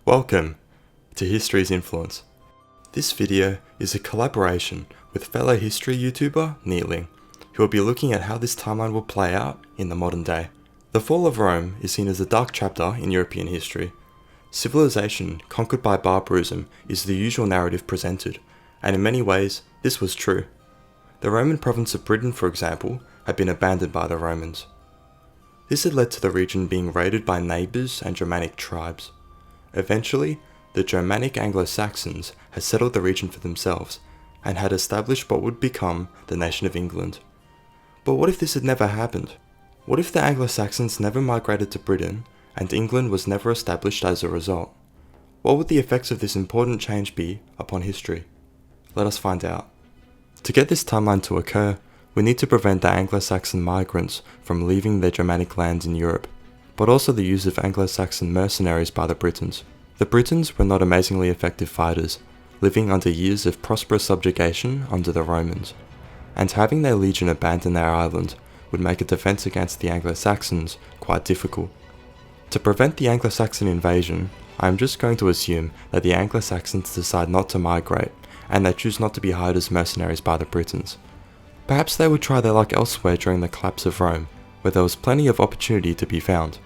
Welcome to History's Influence. This video is a collaboration with fellow history YouTuber Neatling, who will be looking at how this timeline will play out in the modern day. The fall of Rome is seen as a dark chapter in European history. Civilization conquered by barbarism is the usual narrative presented, and in many ways this was true. The Roman province of Britain, for example, had been abandoned by the Romans. This had led to the region being raided by neighbours and Germanic tribes. Eventually, the Germanic Anglo-Saxons had settled the region for themselves and had established what would become the nation of England. But what if this had never happened? What if the Anglo-Saxons never migrated to Britain and England was never established as a result? What would the effects of this important change be upon history? Let us find out. To get this timeline to occur, we need to prevent the Anglo-Saxon migrants from leaving their Germanic lands in Europe, but also the use of Anglo-Saxon mercenaries by the Britons. The Britons were not amazingly effective fighters, living under years of prosperous subjugation under the Romans, and having their legion abandon their island would make a defence against the Anglo-Saxons quite difficult. To prevent the Anglo-Saxon invasion, I am just going to assume that the Anglo-Saxons decide not to migrate, and they choose not to be hired as mercenaries by the Britons. Perhaps they would try their luck elsewhere during the collapse of Rome, where there was plenty of opportunity to be found.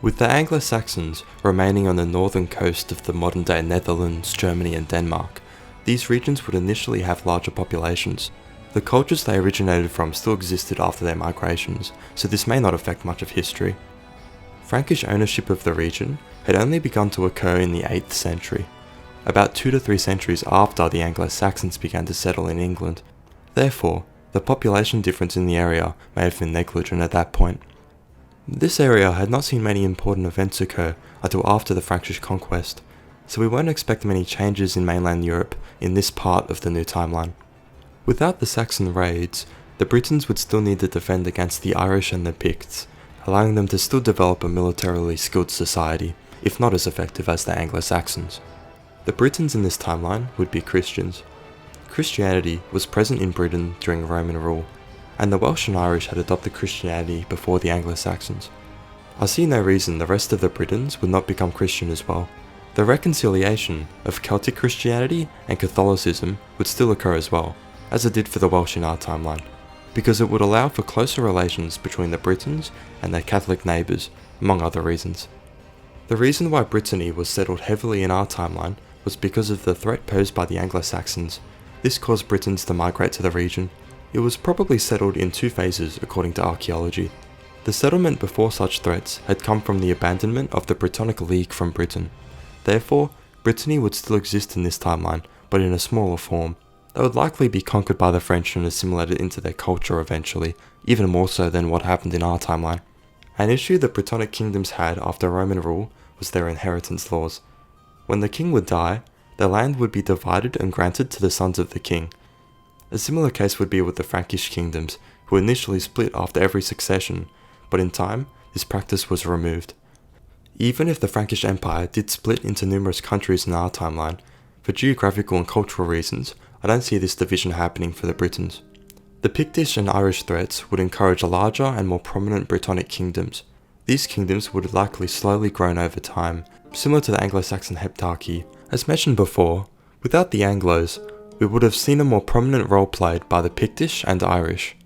With the Anglo-Saxons remaining on the northern coast of the modern-day Netherlands, Germany and Denmark, these regions would initially have larger populations. The cultures they originated from still existed after their migrations, so this may not affect much of history. Frankish ownership of the region had only begun to occur in the 8th century, about 2 to 3 centuries after the Anglo-Saxons began to settle in England. Therefore, the population difference in the area may have been negligent at that point. This area had not seen many important events occur until after the Frankish conquest, so we won't expect many changes in mainland Europe in this part of the new timeline. Without the Saxon raids, the Britons would still need to defend against the Irish and the Picts, allowing them to still develop a militarily skilled society, if not as effective as the Anglo-Saxons. The Britons in this timeline would be Christians. Christianity was present in Britain during Roman rule, and the Welsh and Irish had adopted Christianity before the Anglo-Saxons. I see no reason the rest of the Britons would not become Christian as well. The reconciliation of Celtic Christianity and Catholicism would still occur as well, as it did for the Welsh in our timeline, because it would allow for closer relations between the Britons and their Catholic neighbours, among other reasons. The reason why Brittany was settled heavily in our timeline was because of the threat posed by the Anglo-Saxons. This caused Britons to migrate to the region. It was probably settled in 2 phases according to archaeology. The settlement before such threats had come from the abandonment of the Brittonic League from Britain. Therefore, Brittany would still exist in this timeline, but in a smaller form. They would likely be conquered by the French and assimilated into their culture eventually, even more so than what happened in our timeline. An issue the Brittonic kingdoms had after Roman rule was their inheritance laws. When the king would die, the land would be divided and granted to the sons of the king. A similar case would be with the Frankish kingdoms, who initially split after every succession, but in time, this practice was removed. Even if the Frankish Empire did split into numerous countries in our timeline, for geographical and cultural reasons, I don't see this division happening for the Britons. The Pictish and Irish threats would encourage larger and more prominent Brittonic kingdoms. These kingdoms would have likely slowly grown over time, similar to the Anglo-Saxon heptarchy. As mentioned before, without the Anglos, we would have seen a more prominent role played by the Pictish and Irish.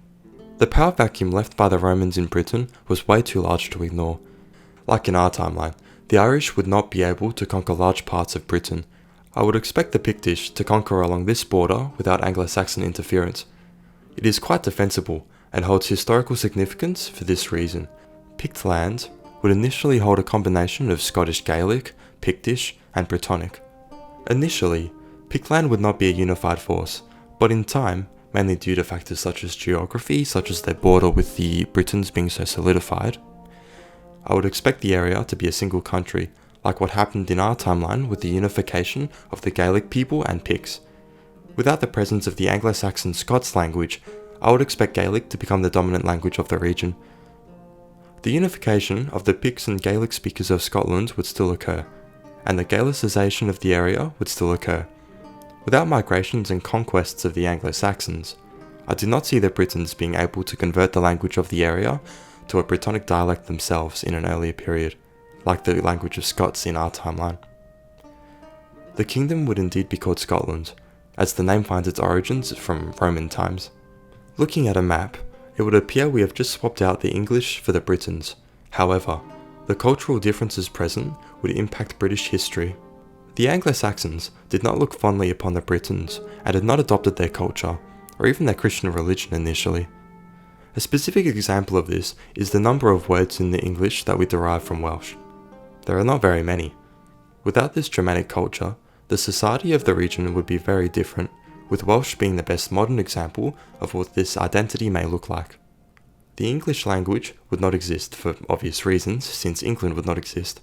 The power vacuum left by the Romans in Britain was way too large to ignore. Like in our timeline, the Irish would not be able to conquer large parts of Britain. I would expect the Pictish to conquer along this border without Anglo-Saxon interference. It is quite defensible and holds historical significance for this reason. Pict lands would initially hold a combination of Scottish Gaelic, Pictish, and Brittonic. Initially, Pictland would not be a unified force, but in time, mainly due to factors such as geography, such as their border with the Britons being so solidified, I would expect the area to be a single country, like what happened in our timeline with the unification of the Gaelic people and Picts. Without the presence of the Anglo-Saxon Scots language, I would expect Gaelic to become the dominant language of the region. The unification of the Picts and Gaelic speakers of Scotland would still occur, and the Gaelicization of the area would still occur. Without migrations and conquests of the Anglo-Saxons, I do not see the Britons being able to convert the language of the area to a Brittonic dialect themselves in an earlier period, like the language of Scots in our timeline. the kingdom would indeed be called Scotland, as the name finds its origins from Roman times. Looking at a map, it would appear we have just swapped out the English for the Britons. However, the cultural differences present would impact British history. The Anglo-Saxons did not look fondly upon the Britons and had not adopted their culture, or even their Christian religion initially. A specific example of this is the number of words in the English that we derive from Welsh. There are not very many. Without this Germanic culture, the society of the region would be very different, with Welsh being the best modern example of what this identity may look like. The English language would not exist for obvious reasons, since England would not exist.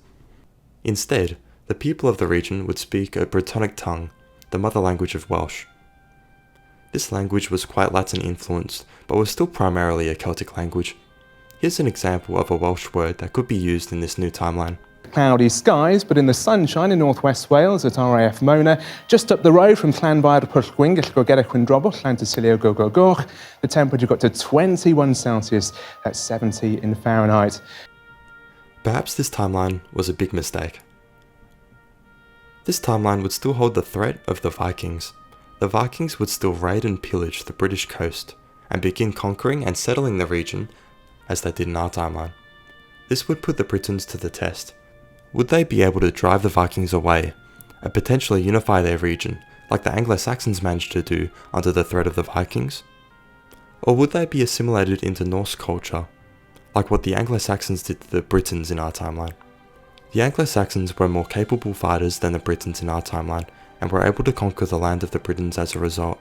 Instead, the people of the region would speak a Brittonic tongue, the mother language of Welsh. This language was quite Latin influenced, but was still primarily a Celtic language. Here's an example of a Welsh word that could be used in this new timeline. Cloudy skies, but in the sunshine in northwest Wales at RAF Mona, just up the road from Llanfair Pwllgwyn, gallwch go Cwndrobwll, Llantysilio Goch. The temperature got to 21 Celsius, that's 70 in Fahrenheit. Perhaps this timeline was a big mistake. This timeline would still hold the threat of the Vikings. The Vikings would still raid and pillage the British coast, and begin conquering and settling the region as they did in our timeline. This would put the Britons to the test. Would they be able to drive the Vikings away, and potentially unify their region, like the Anglo-Saxons managed to do under the threat of the Vikings? Or would they be assimilated into Norse culture, like what the Anglo-Saxons did to the Britons in our timeline? The Anglo-Saxons were more capable fighters than the Britons in our timeline, and were able to conquer the land of the Britons as a result.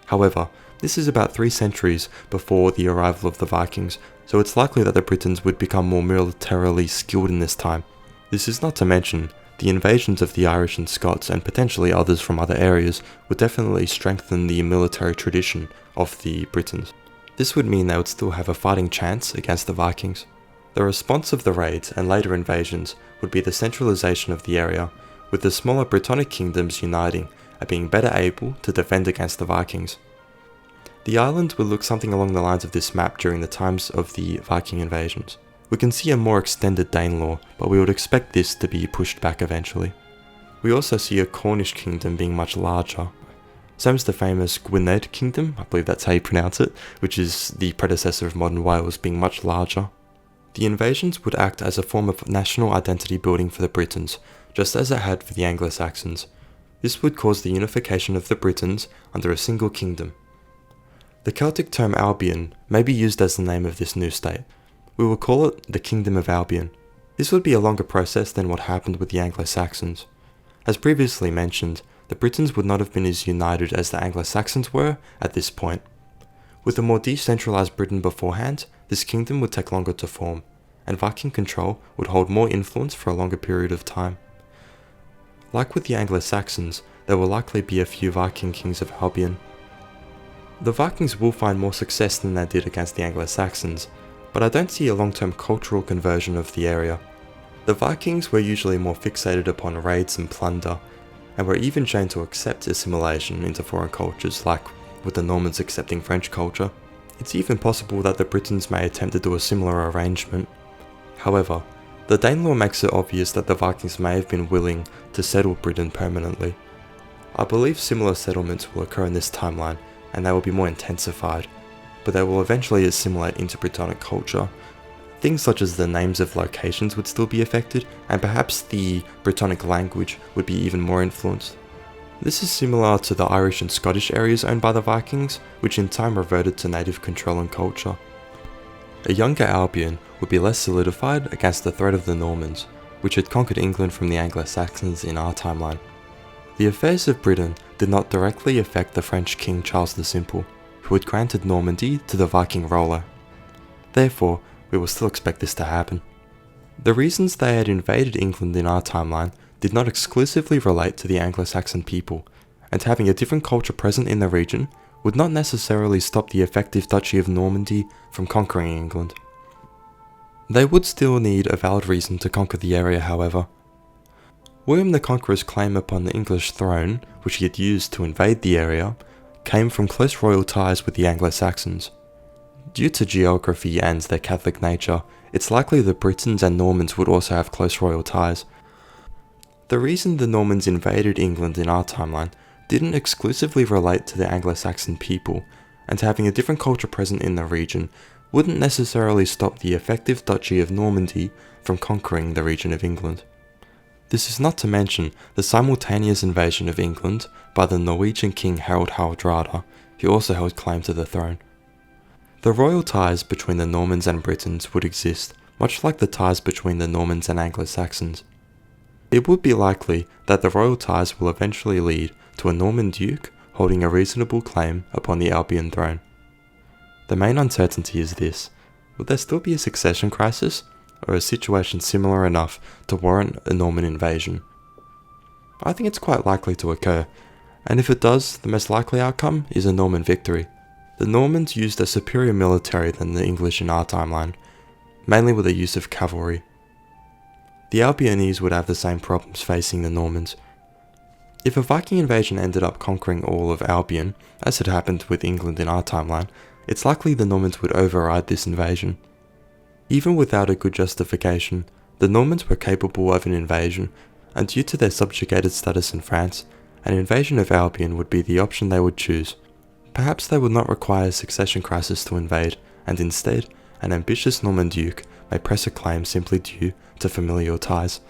However, this is about 3 centuries before the arrival of the Vikings, so it's likely that the Britons would become more militarily skilled in this time. This is not to mention, the invasions of the Irish and Scots and potentially others from other areas would definitely strengthen the military tradition of the Britons. This would mean they would still have a fighting chance against the Vikings. The response of the raids and later invasions would be the centralisation of the area, with the smaller Brittonic kingdoms uniting and being better able to defend against the Vikings. The island would look something along the lines of this map during the times of the Viking invasions. We can see a more extended Danelaw, but we would expect this to be pushed back eventually. We also see a Cornish kingdom being much larger. Same as the famous Gwynedd kingdom, I believe that's how you pronounce it, which is the predecessor of modern Wales, being much larger. The invasions would act as a form of national identity building for the Britons, just as it had for the Anglo-Saxons. This would cause the unification of the Britons under a single kingdom. The Celtic term Albion may be used as the name of this new state. We will call it the Kingdom of Albion. This would be a longer process than what happened with the Anglo-Saxons. As previously mentioned, the Britons would not have been as united as the Anglo-Saxons were at this point. With a more decentralised Britain beforehand, this kingdom would take longer to form, and Viking control would hold more influence for a longer period of time. Like with the Anglo-Saxons, there will likely be a few Viking kings of Albion. The Vikings will find more success than they did against the Anglo-Saxons, but I don't see a long-term cultural conversion of the area. The Vikings were usually more fixated upon raids and plunder, and were even shown to accept assimilation into foreign cultures, like with the Normans accepting French culture. It's even possible that the Britons may attempt to do a similar arrangement. However, the Danelaw makes it obvious that the Vikings may have been willing to settle Britain permanently. I believe similar settlements will occur in this timeline, and they will be more intensified, but they will eventually assimilate into Brittonic culture. Things such as the names of locations would still be affected, and perhaps the Brittonic language would be even more influenced. This is similar to the Irish and Scottish areas owned by the Vikings, which in time reverted to native control and culture. A younger Albion would be less solidified against the threat of the Normans, which had conquered England from the Anglo-Saxons in our timeline. The affairs of Britain did not directly affect the French King Charles the Simple, who had granted Normandy to the Viking Rollo. Therefore, we will still expect this to happen. The reasons they had invaded England in our timeline did not exclusively relate to the Anglo-Saxon people, and having a different culture present in the region would not necessarily stop the effective Duchy of Normandy from conquering England. They would still need a valid reason to conquer the area, however. William the Conqueror's claim upon the English throne, which he had used to invade the area, came from close royal ties with the Anglo-Saxons. Due to geography and their Catholic nature, it's likely the Britons and Normans would also have close royal ties. The reason the Normans invaded England in our timeline didn't exclusively relate to the Anglo-Saxon people, and having a different culture present in the region wouldn't necessarily stop the effective Duchy of Normandy from conquering the region of England. This is not to mention the simultaneous invasion of England by the Norwegian king Harald Hardrada, who also held claim to the throne. The royal ties between the Normans and Britons would exist, much like the ties between the Normans and Anglo-Saxons. It would be likely that the royal ties will eventually lead to a Norman duke holding a reasonable claim upon the Albion throne. The main uncertainty is this: would there still be a succession crisis, or a situation similar enough to warrant a Norman invasion? I think it's quite likely to occur, and if it does, the most likely outcome is a Norman victory. The Normans used a superior military than the English in our timeline, mainly with the use of cavalry. The Albionese would have the same problems facing the Normans. If a Viking invasion ended up conquering all of Albion, as had happened with England in our timeline, it's likely the Normans would override this invasion. Even without a good justification, the Normans were capable of an invasion, and due to their subjugated status in France, an invasion of Albion would be the option they would choose. Perhaps they would not require a succession crisis to invade, and instead, an ambitious Norman duke may press a claim simply due to familial ties.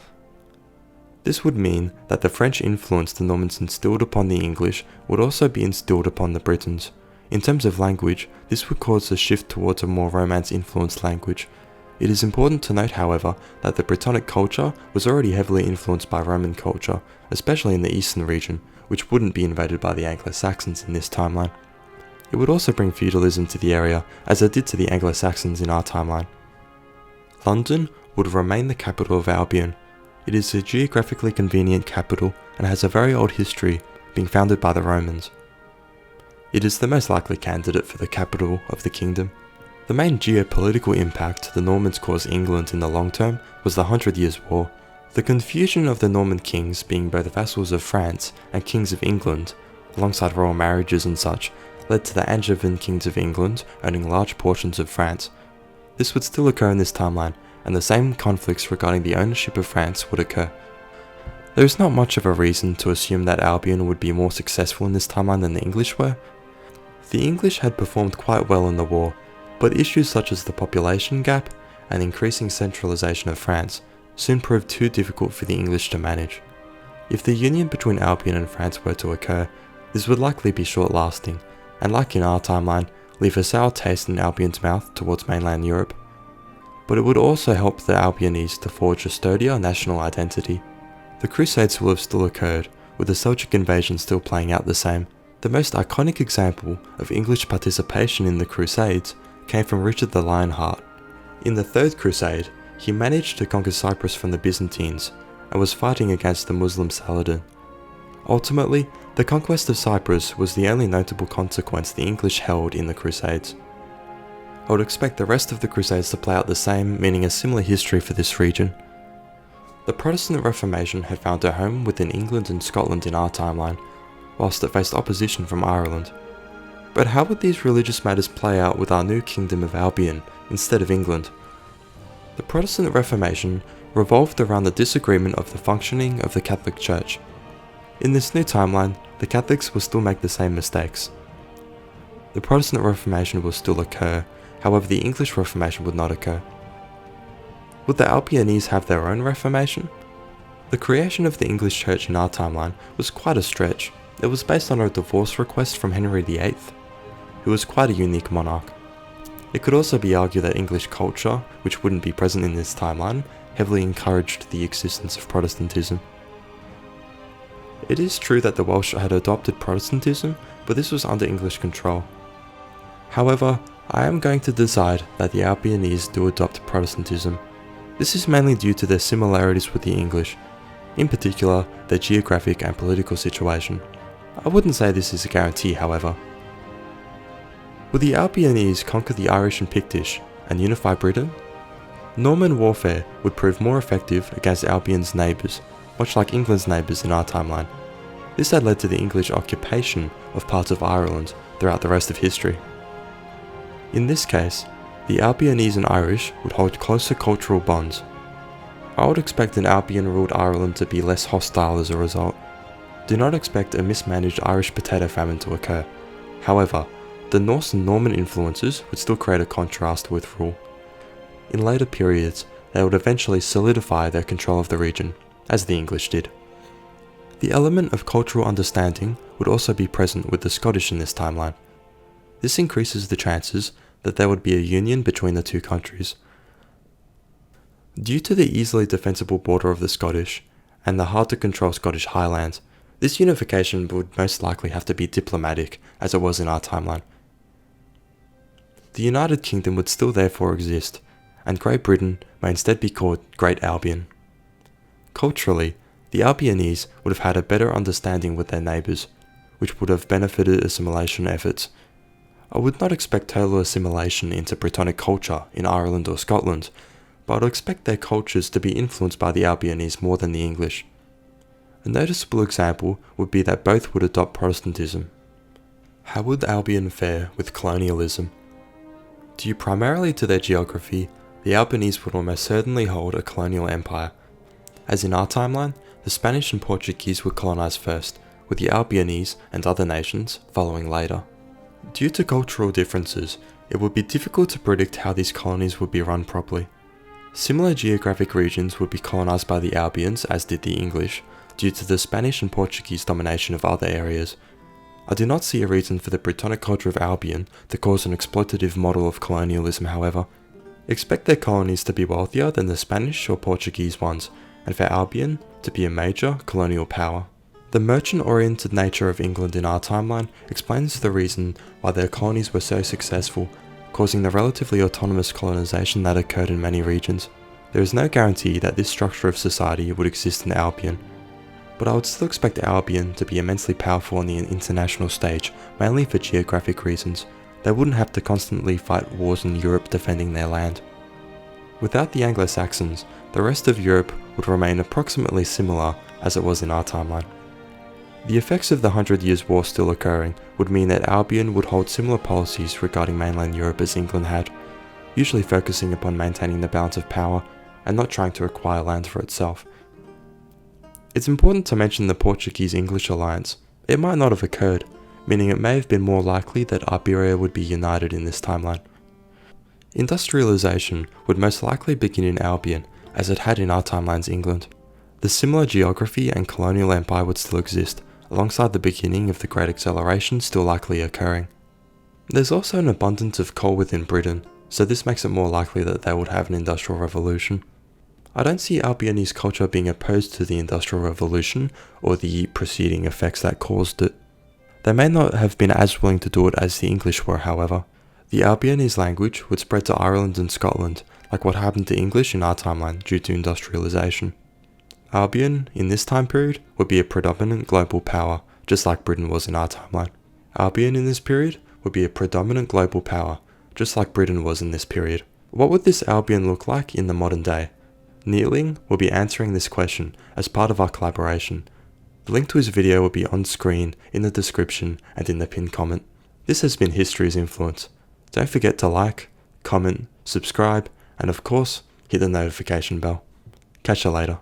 This would mean that the French influence the Normans instilled upon the English would also be instilled upon the Britons. In terms of language, this would cause a shift towards a more Romance-influenced language. It is important to note, however, that the Brittonic culture was already heavily influenced by Roman culture, especially in the eastern region, which wouldn't be invaded by the Anglo-Saxons in this timeline. It would also bring feudalism to the area, as it did to the Anglo-Saxons in our timeline. London would remain the capital of Albion. It is a geographically convenient capital and has a very old history, being founded by the Romans. It is the most likely candidate for the capital of the kingdom. The main geopolitical impact the Normans caused England in the long term was the 100 Years' War. The confusion of the Norman kings being both vassals of France and kings of England, alongside royal marriages and such, led to the Angevin kings of England owning large portions of France. This would still occur in this timeline, and the same conflicts regarding the ownership of France would occur. There is not much of a reason to assume that Albion would be more successful in this timeline than the English were. The English had performed quite well in the war, but issues such as the population gap and increasing centralization of France soon proved too difficult for the English to manage. If the union between Albion and France were to occur, this would likely be short-lasting, and like in our timeline, leave a sour taste in Albion's mouth towards mainland Europe. But it would also help the Albionese to forge a sturdier national identity. The Crusades will have still occurred, with the Seljuk invasion still playing out the same. The most iconic example of English participation in the Crusades came from Richard the Lionheart. In the Third Crusade, he managed to conquer Cyprus from the Byzantines and was fighting against the Muslim Saladin. Ultimately, the conquest of Cyprus was the only notable consequence the English held in the Crusades. I would expect the rest of the Crusades to play out the same, meaning a similar history for this region. The Protestant Reformation had found a home within England and Scotland in our timeline, whilst it faced opposition from Ireland. But how would these religious matters play out with our new kingdom of Albion instead of England? The Protestant Reformation revolved around the disagreement of the functioning of the Catholic Church. In this new timeline, the Catholics will still make the same mistakes. The Protestant Reformation will still occur, however the English Reformation would not occur. Would the Albionese have their own Reformation? The creation of the English Church in our timeline was quite a stretch. It was based on a divorce request from Henry VIII, who was quite a unique monarch. It could also be argued that English culture, which wouldn't be present in this timeline, heavily encouraged the existence of Protestantism. It is true that the Welsh had adopted Protestantism, but this was under English control. However, I am going to decide that the Albionese do adopt Protestantism. This is mainly due to their similarities with the English, in particular their geographic and political situation. I wouldn't say this is a guarantee, however. Would the Albionese conquer the Irish and Pictish and unify Britain? Norman warfare would prove more effective against Albion's neighbours, much like England's neighbours in our timeline. This had led to the English occupation of parts of Ireland throughout the rest of history. In this case, the Albionese and Irish would hold closer cultural bonds. I would expect an Albion-ruled Ireland to be less hostile as a result. Do not expect a mismanaged Irish potato famine to occur. However, the Norse and Norman influences would still create a contrast with rule. In later periods, they would eventually solidify their control of the region, as the English did. The element of cultural understanding would also be present with the Scottish in this timeline. This increases the chances that there would be a union between the two countries. Due to the easily defensible border of the Scottish, and the hard-to-control Scottish Highlands, this unification would most likely have to be diplomatic, as it was in our timeline. The United Kingdom would still therefore exist, and Great Britain may instead be called Great Albion. Culturally, the Albionese would have had a better understanding with their neighbours, which would have benefited assimilation efforts. I would not expect total assimilation into Brittonic culture in Ireland or Scotland, but I would expect their cultures to be influenced by the Albionese more than the English. A noticeable example would be that both would adopt Protestantism. How would Albion fare with colonialism? Due primarily to their geography, the Albionese would almost certainly hold a colonial empire. As in our timeline, the Spanish and Portuguese would colonize first, with the Albionese and other nations following later. Due to cultural differences, it would be difficult to predict how these colonies would be run properly. Similar geographic regions would be colonized by the Albions as did the English, due to the Spanish and Portuguese domination of other areas. I do not see a reason for the Brittonic culture of Albion to cause an exploitative model of colonialism, however. Expect their colonies to be wealthier than the Spanish or Portuguese ones, and for Albion to be a major colonial power. The merchant-oriented nature of England in our timeline explains the reason why their colonies were so successful, causing the relatively autonomous colonization that occurred in many regions. There is no guarantee that this structure of society would exist in Albion, but I would still expect Albion to be immensely powerful on the international stage, mainly for geographic reasons. They wouldn't have to constantly fight wars in Europe defending their land. Without the Anglo-Saxons, the rest of Europe would remain approximately similar as it was in our timeline. The effects of the 100 Years' War still occurring would mean that Albion would hold similar policies regarding mainland Europe as England had, usually focusing upon maintaining the balance of power and not trying to acquire land for itself. It's important to mention the Portuguese-English alliance. It might not have occurred, meaning it may have been more likely that Iberia would be united in this timeline. Industrialisation would most likely begin in Albion, as it had in our timeline's England. The similar geography and colonial empire would still exist, alongside the beginning of the Great Acceleration still likely occurring. There's also an abundance of coal within Britain, so this makes it more likely that they would have an industrial revolution. I don't see Albionese culture being opposed to the Industrial Revolution or the preceding effects that caused it. They may not have been as willing to do it as the English were, however. The Albionese language would spread to Ireland and Scotland, like what happened to English in our timeline due to industrialisation. Albion, in this time period, would be a predominant global power, just like Britain was in our timeline. Albion in this period would be a predominant global power, just like Britain was in this period. What would this Albion look like in the modern day? Neitling will be answering this question as part of our collaboration. The link to his video will be on screen, in the description, and in the pinned comment. This has been History's Influence. Don't forget to like, comment, subscribe, and of course, hit the notification bell. Catch you later.